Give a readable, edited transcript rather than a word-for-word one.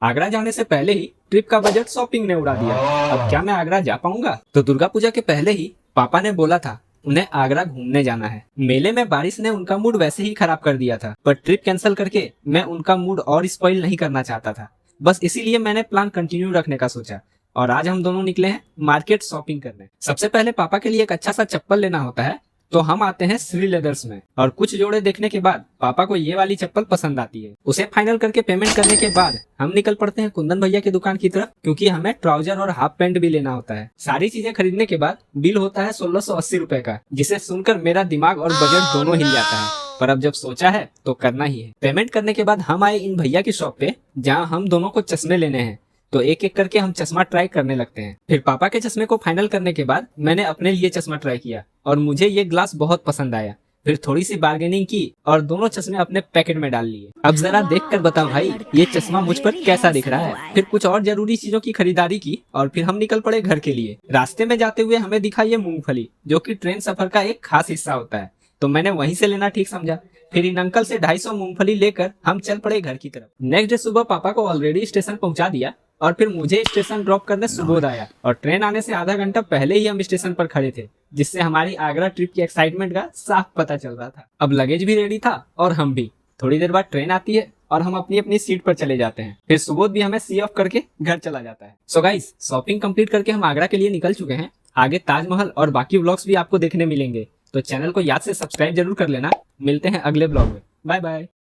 आगरा जाने से पहले ही ट्रिप का बजट शॉपिंग ने उड़ा दिया। अब क्या मैं आगरा जा पाऊंगा? तो दुर्गा पूजा के पहले ही पापा ने बोला था उन्हें आगरा घूमने जाना है। मेले में बारिश ने उनका मूड वैसे ही खराब कर दिया था, पर ट्रिप कैंसिल करके मैं उनका मूड और स्पॉइल नहीं करना चाहता था। बस इसीलिए मैंने प्लान कंटिन्यू रखने का सोचा और आज हम दोनों निकले हैं मार्केट शॉपिंग करने। सबसे पहले पापा के लिए एक अच्छा सा चप्पल लेना होता है, तो हम आते हैं श्री लेदर्स में और कुछ जोड़े देखने के बाद पापा को ये वाली चप्पल पसंद आती है। उसे फाइनल करके पेमेंट करने के बाद हम निकल पड़ते हैं कुंदन भैया की दुकान की तरफ, क्योंकि हमें ट्राउजर और हाफ पैंट भी लेना होता है। सारी चीजें खरीदने के बाद बिल होता है 1680 रुपए का, जिसे सुनकर मेरा दिमाग और बजट दोनों हिल जाता है। पर अब जब सोचा है तो करना ही है। पेमेंट करने के बाद हम आए इन भैया की शॉप पे, जहाँ हम दोनों को चश्मे लेने हैं। तो एक एक करके हम चश्मा ट्राई करने लगते हैं। फिर पापा के चश्मे को फाइनल करने के बाद मैंने अपने लिए चश्मा ट्राई किया और मुझे ये ग्लास बहुत पसंद आया। फिर थोड़ी सी बार्गेनिंग की और दोनों चश्मे अपने पैकेट में डाल लिए। अब जरा देखकर बताओ भाई, ये चश्मा मुझ पर कैसा दिख रहा है। फिर कुछ और जरूरी चीजों की खरीदारी की और फिर हम निकल पड़े घर के लिए। रास्ते में जाते हुए हमें दिखा ये मूंगफली, जो कि ट्रेन सफर का एक खास हिस्सा होता है, तो मैंने वहीं से लेना ठीक समझा। फिर इन अंकल से 250 मूंगफली लेकर हम चल पड़े घर की तरफ। नेक्स्ट डे सुबह पापा को ऑलरेडी स्टेशन पहुंचा दिया और फिर मुझे स्टेशन ड्रॉप करने सुबोध आया और ट्रेन आने से आधा घंटा पहले ही हम स्टेशन पर खड़े थे, जिससे हमारी आगरा ट्रिप की एक्साइटमेंट का साफ पता चल रहा था। अब लगेज भी रेडी था और हम भी। थोड़ी देर बाद ट्रेन आती है और हम अपनी अपनी सीट पर चले जाते हैं। फिर सुबोध भी हमें सी ऑफ करके घर चला जाता है। सो गाइस, शॉपिंग कंप्लीट करके हम आगरा के लिए निकल चुके हैं। आगे ताजमहल और बाकी व्लॉग्स भी आपको देखने मिलेंगे, तो चैनल को याद से सब्सक्राइब जरूर कर लेना। मिलते हैं अगले ब्लॉग में। Bye bye.